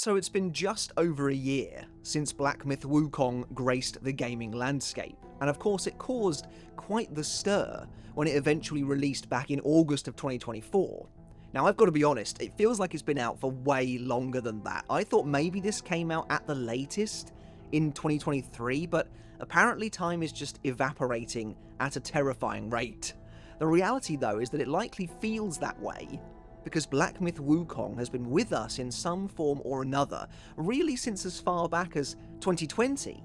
So it's been just over a year since Black Myth Wukong graced the gaming landscape, and of course it caused quite the stir when it eventually released back in August of 2024. Now I've got to be honest, it feels like it's been out for way longer than that. I thought maybe this came out at the latest in 2023, but apparently time is just evaporating at a terrifying rate. The reality though is that it likely feels that way because Black Myth Wukong has been with us in some form or another, really since as far back as 2020.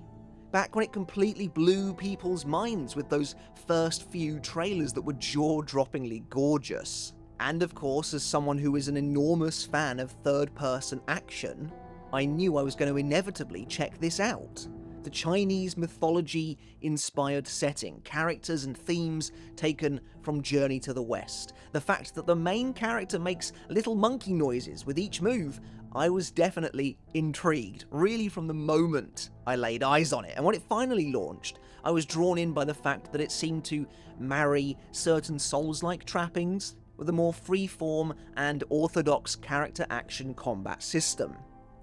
Back when it completely blew people's minds with those first few trailers that were jaw-droppingly gorgeous. And of course, as someone who is an enormous fan of third-person action, I knew I was going to inevitably check this out. The Chinese mythology-inspired setting, characters and themes taken from Journey to the West. The fact that the main character makes little monkey noises with each move, I was definitely intrigued, really from the moment I laid eyes on it. And when it finally launched, I was drawn in by the fact that it seemed to marry certain Souls-like trappings with a more free-form and orthodox character action combat system.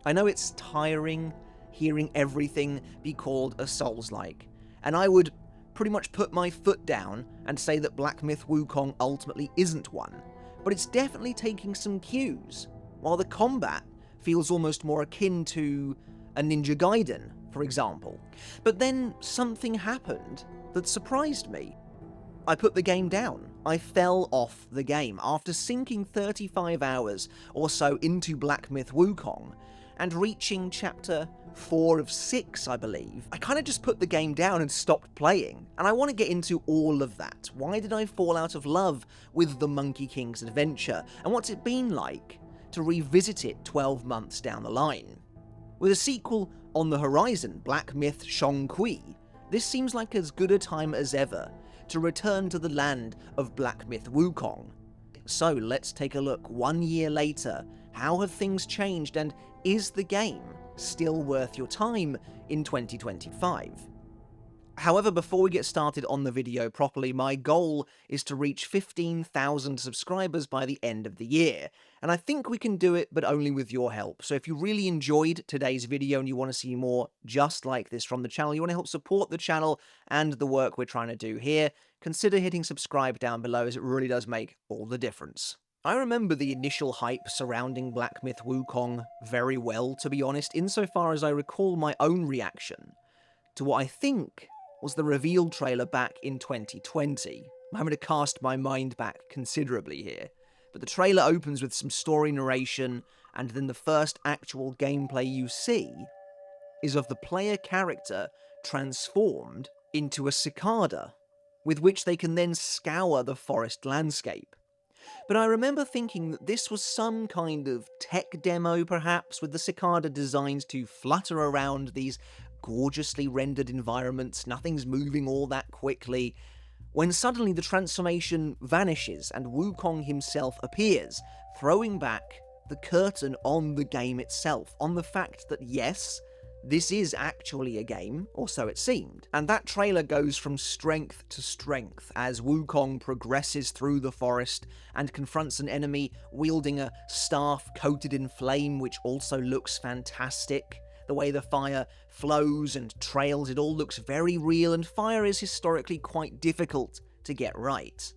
I know it's tiring hearing everything be called a Souls-like, and I would pretty much put my foot down and say that Black Myth Wukong ultimately isn't one, but it's definitely taking some cues, while the combat feels almost more akin to a Ninja Gaiden, for example. But then something happened that surprised me. I put the game down. I fell off the game after sinking 35 hours or so into Black Myth Wukong and reaching chapter 4 of 6, I believe. I kind of just put the game down and stopped playing, and I want to get into all of that. Why did I fall out of love with the Monkey King's adventure, and what's it been like to revisit it 12 months down the line? With a sequel on the horizon, Black Myth Shongqi, this seems like as good a time as ever to return to the land of Black Myth Wukong. So let's take a look 1 year later. How have things changed, and is the game still worth your time in 2025? However, before we get started on the video properly, my goal is to reach 15,000 subscribers by the end of the year, and I think we can do it, but only with your help. So if you really enjoyed today's video and you want to see more just like this from the channel, you want to help support the channel and the work we're trying to do here, consider hitting subscribe down below, as it really does make all the difference. I remember the initial hype surrounding Black Myth Wukong very well, to be honest, insofar as I recall my own reaction to what I think was the reveal trailer back in 2020. I'm having to cast my mind back considerably here, but the trailer opens with some story narration, and then the first actual gameplay you see is of the player character transformed into a cicada, with which they can then scour the forest landscape. But I remember thinking that this was some kind of tech demo, perhaps, with the cicada designed to flutter around these gorgeously rendered environments, nothing's moving all that quickly, when suddenly the transformation vanishes and Wukong himself appears, throwing back the curtain on the game itself, on the fact that yes, this is actually a game, or so it seemed. And that trailer goes from strength to strength as Wukong progresses through the forest and confronts an enemy wielding a staff coated in flame, which also looks fantastic. The way the fire flows and trails, it all looks very real, and fire is historically quite difficult to get right.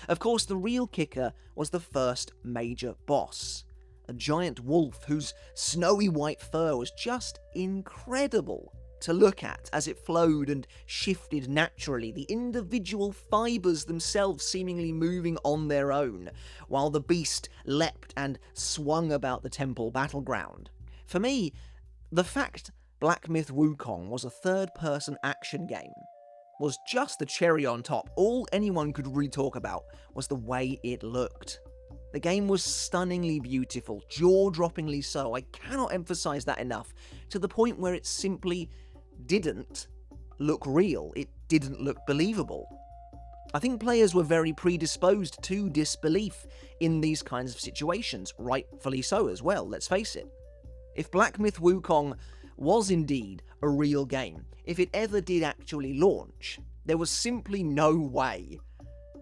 Of course, the real kicker was the first major boss. A giant wolf whose snowy white fur was just incredible to look at as it flowed and shifted naturally, the individual fibers themselves seemingly moving on their own, while the beast leapt and swung about the temple battleground. For me, the fact Black Myth Wukong was a third-person action game was just the cherry on top. All anyone could really talk about was the way it looked. The game was stunningly beautiful, jaw-droppingly so. I cannot emphasize that enough, to the point where it simply didn't look real. It didn't look believable. I think players were very predisposed to disbelief in these kinds of situations, rightfully so as well, let's face it. If Black Myth Wukong was indeed a real game, if it ever did actually launch, there was simply no way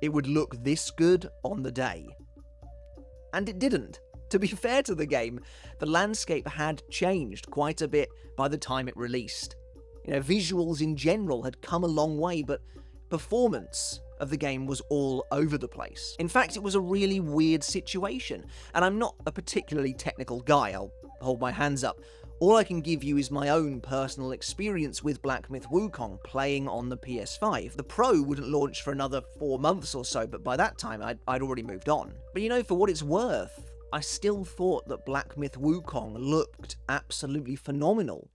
it would look this good on the day. And it didn't. To be fair to the game, the landscape had changed quite a bit by the time it released. Visuals in general had come a long way, but performance of the game was all over the place. In fact, it was a really weird situation, and I'm not a particularly technical guy, I'll hold my hands up. All I can give you is my own personal experience with Black Myth Wukong playing on the PS5. The Pro wouldn't launch for another 4 months or so, but by that time I'd already moved on. But for what it's worth, I still thought that Black Myth Wukong looked absolutely phenomenal.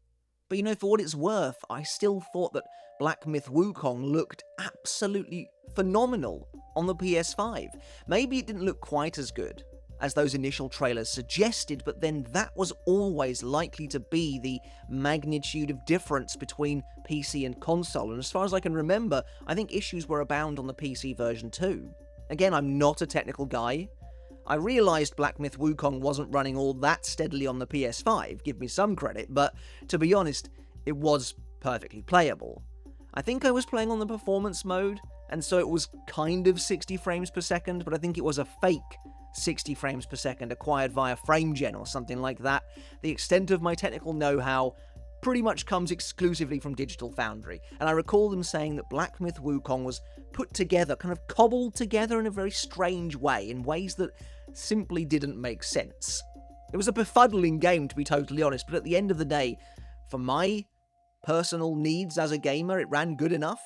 But for what it's worth, I still thought that Black Myth Wukong looked absolutely phenomenal on the PS5. Maybe it didn't look quite as good as those initial trailers suggested, but then that was always likely to be the magnitude of difference between PC and console, and as far as I can remember, I think issues were abound on the PC version too. Again, I'm not a technical guy. I realised Black Myth Wukong wasn't running all that steadily on the PS5, give me some credit, but to be honest, it was perfectly playable. I think I was playing on the performance mode, and so it was kind of 60 frames per second, but I think it was a fake 60 frames per second acquired via FrameGen or something like that. The extent of my technical know-how pretty much comes exclusively from Digital Foundry, and I recall them saying that Black Myth Wukong was put together, kind of cobbled together in a very strange way, in ways that simply didn't make sense. It was a befuddling game, to be totally honest, but at the end of the day, for my personal needs as a gamer, it ran good enough,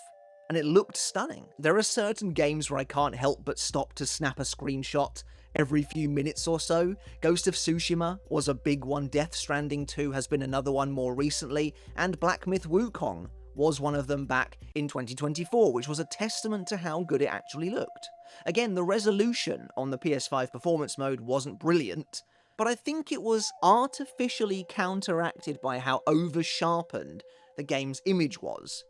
and it looked stunning. There are certain games where I can't help but stop to snap a screenshot every few minutes or so. Ghost of Tsushima was a big one, Death Stranding 2 has been another one more recently, and Black Myth Wukong was one of them back in 2024, which was a testament to how good it actually looked. Again, the resolution on the PS5 performance mode wasn't brilliant, but I think it was artificially counteracted by how over-sharpened the game's image was,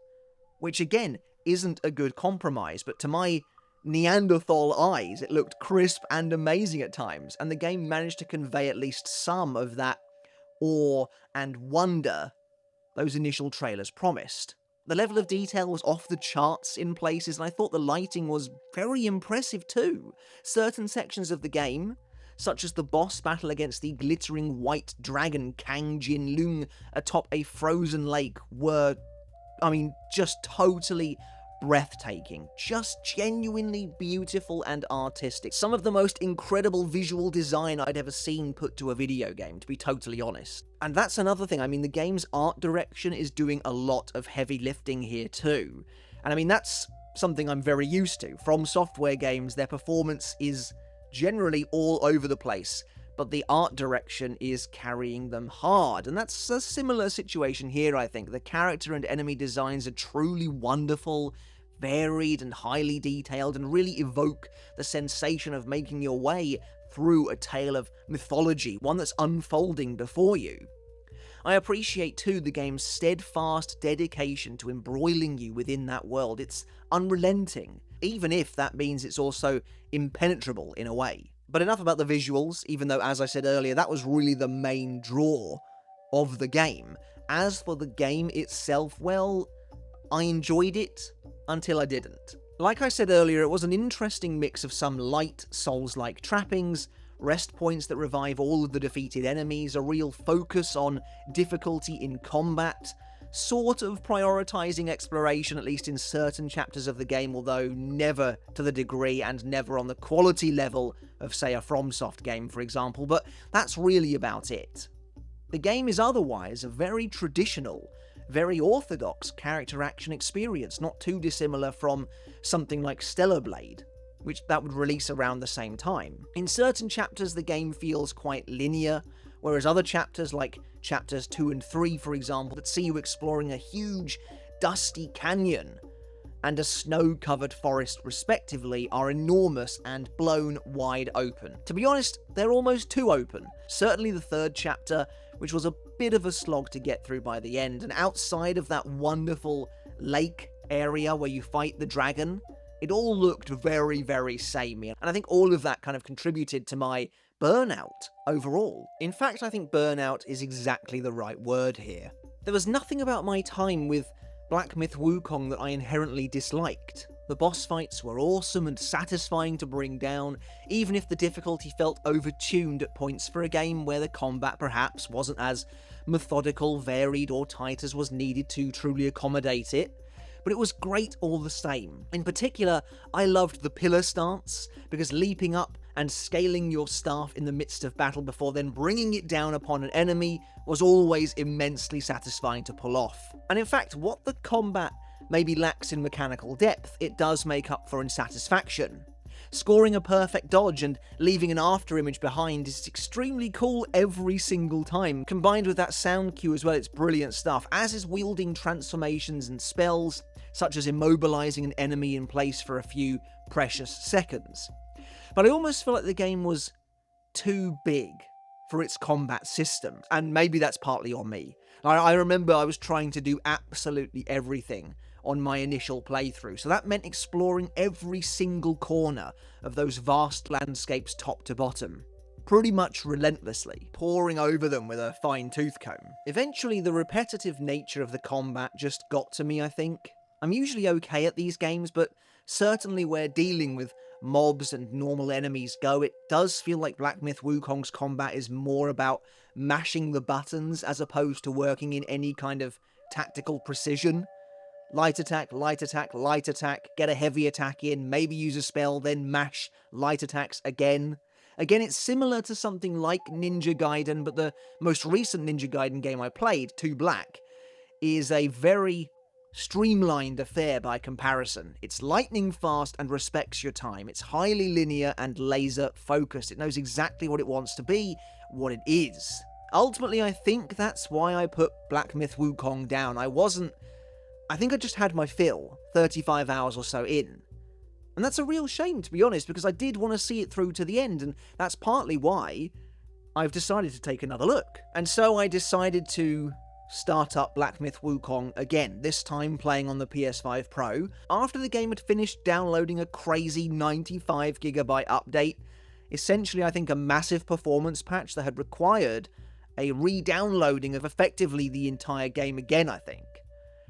which again isn't a good compromise, but to my Neanderthal eyes, it looked crisp and amazing at times, and the game managed to convey at least some of that awe and wonder those initial trailers promised. The level of detail was off the charts in places, and I thought the lighting was very impressive too. Certain sections of the game, such as the boss battle against the glittering white dragon Kang Jin Lung atop a frozen lake, were, just totally breathtaking, just genuinely beautiful and artistic. Some of the most incredible visual design I'd ever seen put to a video game, to be totally honest. And that's another thing, the game's art direction is doing a lot of heavy lifting here too. And that's something I'm very used to. From Software games, their performance is generally all over the place, but the art direction is carrying them hard, and that's a similar situation here, I think. The character and enemy designs are truly wonderful, varied and highly detailed, and really evoke the sensation of making your way through a tale of mythology, one that's unfolding before you. I appreciate too the game's steadfast dedication to embroiling you within that world. It's unrelenting, even if that means it's also impenetrable in a way. But enough about the visuals, even though, as I said earlier, that was really the main draw of the game. As for the game itself, well, I enjoyed it until I didn't. Like I said earlier, it was an interesting mix of some light Souls-like trappings, rest points that revive all of the defeated enemies, a real focus on difficulty in combat, sort of prioritizing exploration, at least in certain chapters of the game, although never to the degree and never on the quality level of, say, a FromSoft game, for example, but that's really about it. The game is otherwise a very traditional, very orthodox character action experience, not too dissimilar from something like Stellar Blade, which that would release around the same time. In certain chapters, the game feels quite linear, whereas other chapters, like chapters 2 and 3, for example, that see you exploring a huge, dusty canyon and a snow-covered forest, respectively, are enormous and blown wide open. To be honest, they're almost too open. Certainly the third chapter, which was a bit of a slog to get through by the end, and outside of that wonderful lake area where you fight the dragon, it all looked very, very samey, and I think all of that kind of contributed to my burnout overall. In fact, I think burnout is exactly the right word here. There was nothing about my time with Black Myth Wukong that I inherently disliked. The boss fights were awesome and satisfying to bring down, even if the difficulty felt overtuned at points for a game where the combat perhaps wasn't as methodical, varied, or tight as was needed to truly accommodate it. But it was great all the same. In particular, I loved the pillar stance, because leaping up and scaling your staff in the midst of battle before then bringing it down upon an enemy was always immensely satisfying to pull off. And in fact, what the combat maybe lacks in mechanical depth, it does make up for in satisfaction. Scoring a perfect dodge and leaving an afterimage behind is extremely cool every single time. Combined with that sound cue as well, it's brilliant stuff, as is wielding transformations and spells, such as immobilizing an enemy in place for a few precious seconds. But I almost feel like the game was too big for its combat system, and maybe that's partly on me. I remember I was trying to do absolutely everything on my initial playthrough, so that meant exploring every single corner of those vast landscapes top to bottom, pretty much relentlessly, poring over them with a fine-tooth comb. Eventually, the repetitive nature of the combat just got to me, I think. I'm usually okay at these games, but certainly where dealing with mobs and normal enemies go, it does feel like Black Myth Wukong's combat is more about mashing the buttons as opposed to working in any kind of tactical precision. Light attack, light attack, light attack, get a heavy attack in, maybe use a spell, then mash light attacks again. Again, it's similar to something like Ninja Gaiden, but the most recent Ninja Gaiden game I played, 2 Black, is a very streamlined affair by comparison. It's lightning fast and respects your time. It's highly linear and laser focused. It knows exactly what it wants to be, what it is. Ultimately, I think that's why I put Black Myth Wukong down. I think I just had my fill, 35 hours or so in. And that's a real shame, to be honest, because I did want to see it through to the end, and that's partly why I've decided to take another look. And so I decided to start up Black Myth Wukong again, this time playing on the PS5 Pro, after the game had finished downloading a crazy 95GB update, essentially I think a massive performance patch that had required a re-downloading of effectively the entire game again, I think,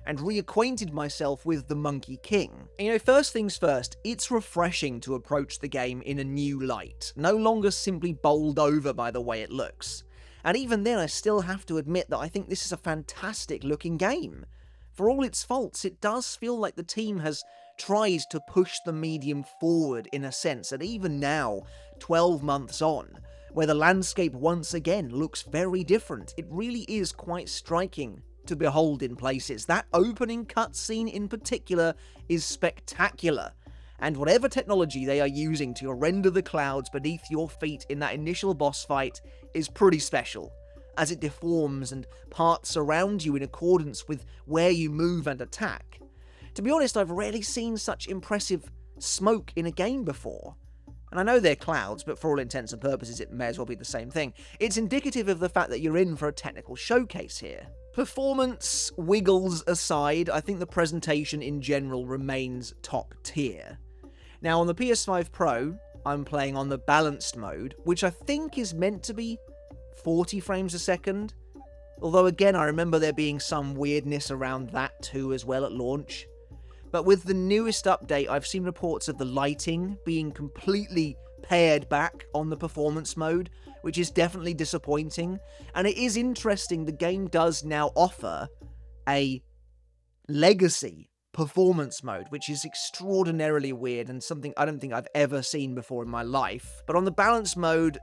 and reacquainted myself with the Monkey King. First things first, it's refreshing to approach the game in a new light, no longer simply bowled over by the way it looks. And even then, I still have to admit that I think this is a fantastic looking game. For all its faults, it does feel like the team has tried to push the medium forward in a sense, and even now, 12 months on, where the landscape once again looks very different, it really is quite striking to behold in places. That opening cutscene in particular is spectacular, and whatever technology they are using to render the clouds beneath your feet in that initial boss fight is pretty special, as it deforms and parts around you in accordance with where you move and attack. To be honest, I've rarely seen such impressive smoke in a game before. And I know they're clouds, but for all intents and purposes it may as well be the same thing. It's indicative of the fact that you're in for a technical showcase here. Performance wiggles aside, I think the presentation in general remains top tier. Now on the PS5 Pro, I'm playing on the balanced mode, which I think is meant to be 40 frames a second. Although again, I remember there being some weirdness around that too as well at launch. But with the newest update, I've seen reports of the lighting being completely pared back on the performance mode, which is definitely disappointing. And it is interesting, the game does now offer a legacy performance mode, which is extraordinarily weird and something I don't think I've ever seen before in my life. But on the balance mode,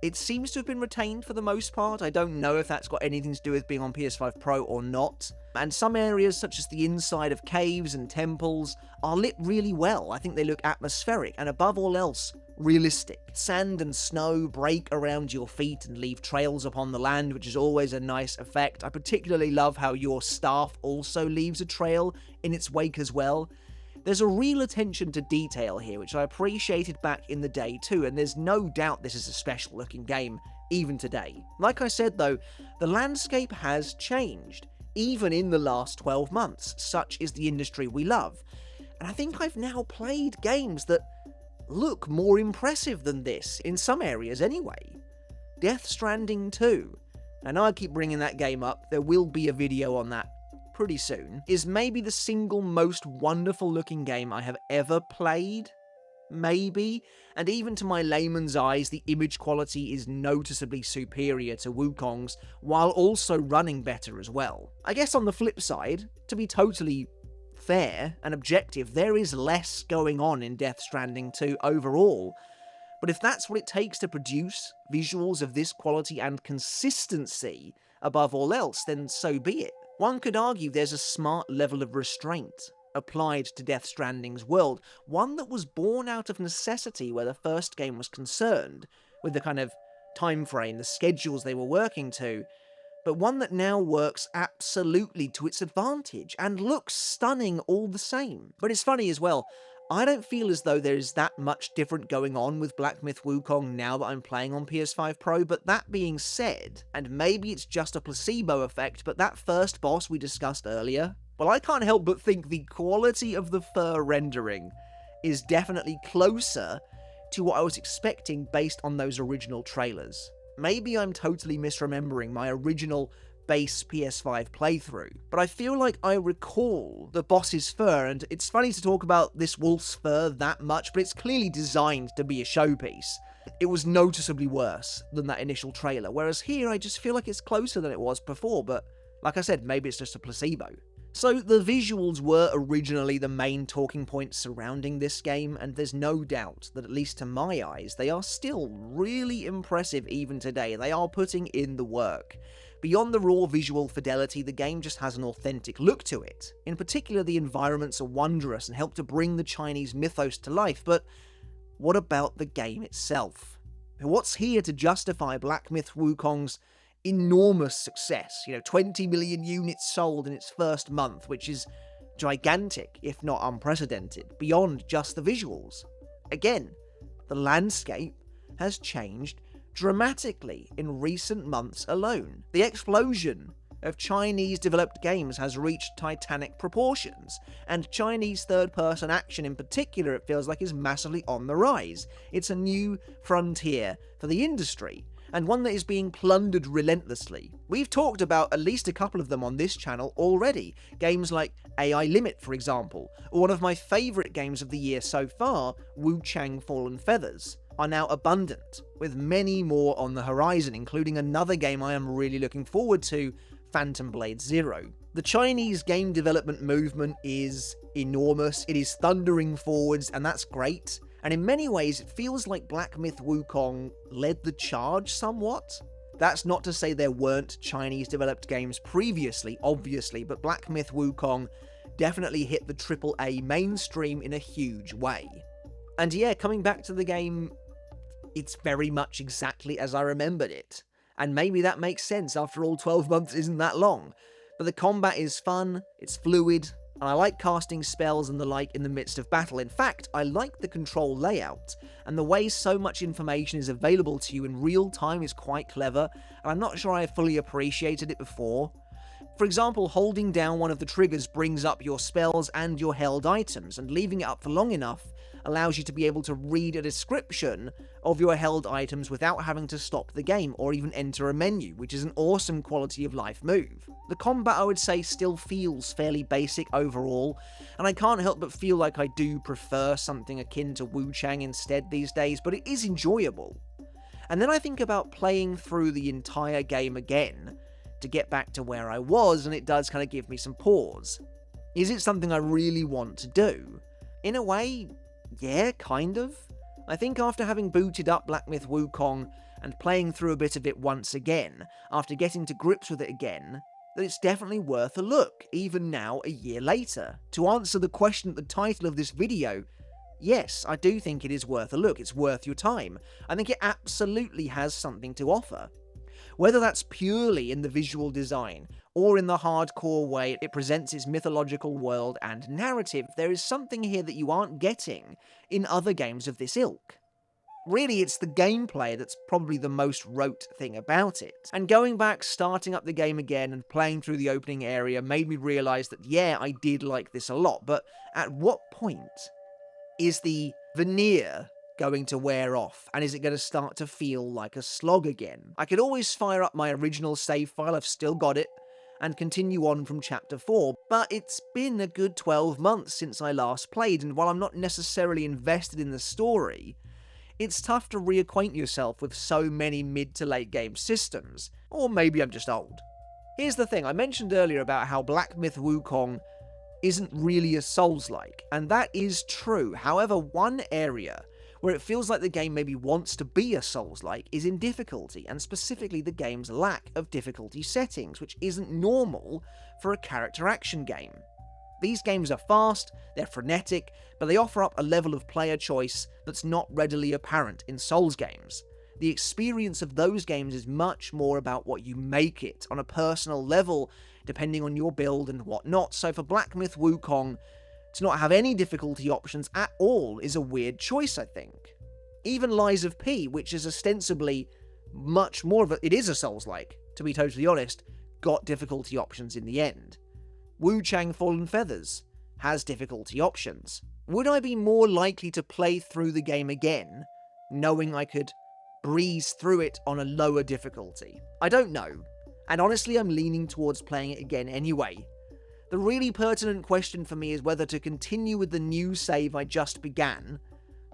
it seems to have been retained for the most part. I don't know if that's got anything to do with being on PS5 Pro or not. And some areas, such as the inside of caves and temples, are lit really well. I think they look atmospheric and above all else, realistic. Sand and snow break around your feet and leave trails upon the land, which is always a nice effect. I particularly love how your staff also leaves a trail in its wake as well. There's a real attention to detail here, which I appreciated back in the day too, and there's no doubt this is a special looking game, even today. Like I said though, the landscape has changed, even in the last 12 months. Such is the industry we love. And I think I've now played games that look more impressive than this, in some areas anyway. Death Stranding 2. I know I keep bringing that game up, there will be a video on that pretty soon, is maybe the single most wonderful looking game I have ever played. Maybe, and even to my layman's eyes, the image quality is noticeably superior to Wukong's, while also running better as well. I guess on the flip side, to be totally fair and objective, there is less going on in Death Stranding 2 overall, but if that's what it takes to produce visuals of this quality and consistency above all else, then so be it. One could argue there's a smart level of restraint applied to Death Stranding's world, one that was born out of necessity where the first game was concerned, with the kind of time frame, the schedules they were working to, but one that now works absolutely to its advantage, and looks stunning all the same. But it's funny as well, I don't feel as though there is that much different going on with Black Myth Wukong now that I'm playing on PS5 Pro, but that being said, and maybe it's just a placebo effect, but that first boss we discussed earlier, well, I can't help but think the quality of the fur rendering is definitely closer to what I was expecting based on those original trailers. Maybe I'm totally misremembering my original base PS5 playthrough, but I feel like I recall the boss's fur, and it's funny to talk about this wolf's fur that much, but it's clearly designed to be a showpiece. It was noticeably worse than that initial trailer, whereas here I just feel like it's closer than it was before, but like I said, maybe it's just a placebo. So the visuals were originally the main talking point surrounding this game, and there's no doubt that, at least to my eyes, they are still really impressive even today. They are putting in the work. Beyond the raw visual fidelity, the game just has an authentic look to it. In particular, the environments are wondrous and help to bring the Chinese mythos to life, but what about the game itself? What's here to justify Black Myth Wukong's enormous success? 20 million units sold in its first month, which is gigantic, if not unprecedented, beyond just the visuals. Again, the landscape has changed dramatically in recent months alone. The explosion of Chinese-developed games has reached titanic proportions, and Chinese third-person action in particular, it feels like, is massively on the rise. It's a new frontier for the industry, and one that is being plundered relentlessly. We've talked about at least a couple of them on this channel already. Games like AI Limit, for example, or one of my favourite games of the year so far, Wukong Fallen Feathers, are now abundant, with many more on the horizon, including another game I am really looking forward to, Phantom Blade Zero. The Chinese game development movement is enormous, it is thundering forwards, and that's great. And in many ways, it feels like Black Myth Wukong led the charge somewhat. That's not to say there weren't Chinese-developed games previously, obviously, but Black Myth Wukong definitely hit the AAA mainstream in a huge way. And yeah, coming back to the game, it's very much exactly as I remembered it. And maybe that makes sense, after all, 12 months isn't that long. But the combat is fun, it's fluid, and I like casting spells and the like in the midst of battle. In fact, I like the control layout, and the way so much information is available to you in real time is quite clever, and I'm not sure I fully appreciated it before. For example, holding down one of the triggers brings up your spells and your held items, and leaving it up for long enough allows you to be able to read a description of your held items without having to stop the game or even enter a menu, which is an awesome quality of life move. The combat, I would say, still feels fairly basic overall, and I can't help but feel like I do prefer something akin to Wukong instead these days, but it is enjoyable. And then I think about playing through the entire game again to get back to where I was, and it does kind of give me some pause. Is it something I really want to do? In a way, yeah, kind of. I think after having booted up Black Myth Wukong and playing through a bit of it once again, after getting to grips with it again, that it's definitely worth a look, even now a year later. To answer the question at the title of this video, yes, I do think it is worth a look, it's worth your time. I think it absolutely has something to offer. Whether that's purely in the visual design, or in the hardcore way it presents its mythological world and narrative, there is something here that you aren't getting in other games of this ilk. Really, it's the gameplay that's probably the most rote thing about it. And going back, starting up the game again, and playing through the opening area made me realise that, yeah, I did like this a lot, but at what point is the veneer going to wear off, and is it going to start to feel like a slog again? I could always fire up my original save file, I've still got it, and continue on from Chapter 4, but it's been a good 12 months since I last played, and while I'm not necessarily invested in the story, it's tough to reacquaint yourself with so many mid to late game systems, or maybe I'm just old. Here's the thing, I mentioned earlier about how Black Myth Wukong isn't really a Souls-like, and that is true. However, one area where it feels like the game maybe wants to be a Souls-like is in difficulty, and specifically the game's lack of difficulty settings, which isn't normal for a character action game. These games are fast, they're frenetic, but they offer up a level of player choice that's not readily apparent in Souls games. The experience of those games is much more about what you make it on a personal level, depending on your build and whatnot, so for Black Myth Wukong to not have any difficulty options at all is a weird choice, I think. Even Lies of P, which is ostensibly much more of it is a Souls-like, to be totally honest, got difficulty options in the end. Wu Chang Fallen Feathers has difficulty options. Would I be more likely to play through the game again, knowing I could breeze through it on a lower difficulty? I don't know, and honestly I'm leaning towards playing it again anyway. The really pertinent question for me is whether to continue with the new save I just began,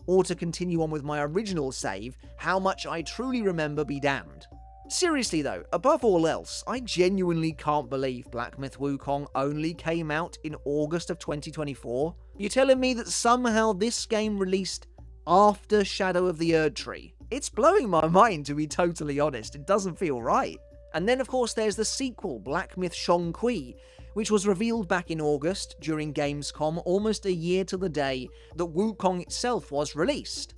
or to continue on with my original save, how much I truly remember be damned. Seriously though, above all else, I genuinely can't believe Black Myth Wukong only came out in August of 2024. You're telling me that somehow this game released after Shadow of the Erdtree? It's blowing my mind, to be totally honest. It doesn't feel right. And then of course there's the sequel, Black Myth Shongqi, which was revealed back in August during Gamescom, almost a year to the day that Wukong itself was released.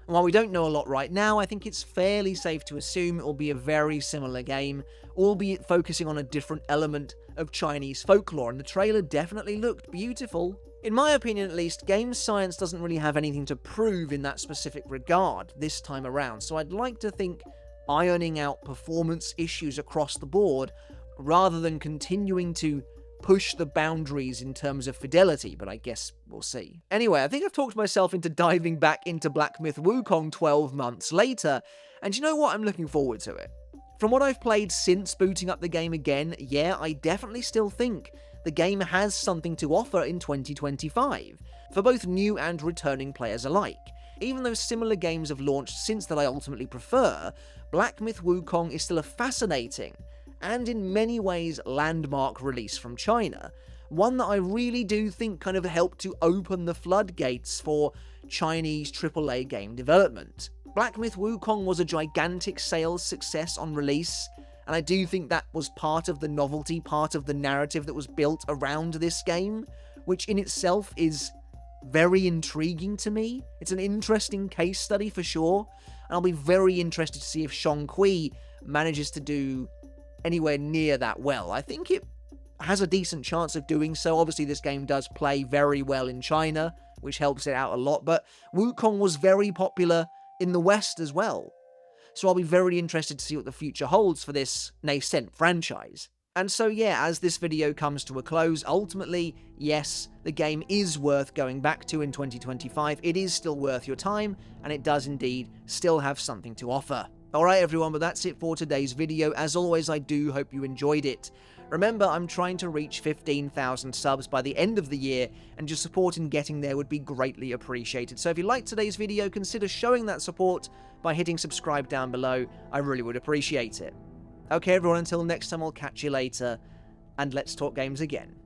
And while we don't know a lot right now, I think it's fairly safe to assume it will be a very similar game, albeit focusing on a different element of Chinese folklore, and the trailer definitely looked beautiful. In my opinion at least, game science doesn't really have anything to prove in that specific regard this time around, so I'd like to think ironing out performance issues across the board, rather than continuing to push the boundaries in terms of fidelity, but I guess we'll see. Anyway, I think I've talked myself into diving back into Black Myth Wukong 12 months later, and you know what? I'm looking forward to it. From what I've played since booting up the game again, yeah, I definitely still think the game has something to offer in 2025, for both new and returning players alike. Even though similar games have launched since that I ultimately prefer, Black Myth Wukong is still a fascinating, and in many ways landmark release from China, one that I really do think kind of helped to open the floodgates for Chinese AAA game development. Black Myth Wukong was a gigantic sales success on release, and I do think that was part of the novelty, part of the narrative that was built around this game, which in itself is very intriguing to me. It's an interesting case study for sure, and I'll be very interested to see if Shongqi manages to do anywhere near that well. I think it has a decent chance of doing so. Obviously, this game does play very well in China, which helps it out a lot, but Wukong was very popular in the West as well. So I'll be very interested to see what the future holds for this nascent franchise. And so yeah, as this video comes to a close, ultimately, yes, the game is worth going back to in 2025. It is still worth your time, and it does indeed still have something to offer. Alright everyone, but that's it for today's video. As always, I do hope you enjoyed it. Remember, I'm trying to reach 15,000 subs by the end of the year, and your support in getting there would be greatly appreciated. So if you liked today's video, consider showing that support by hitting subscribe down below. I really would appreciate it. Okay everyone, until next time, I'll catch you later, and let's talk games again.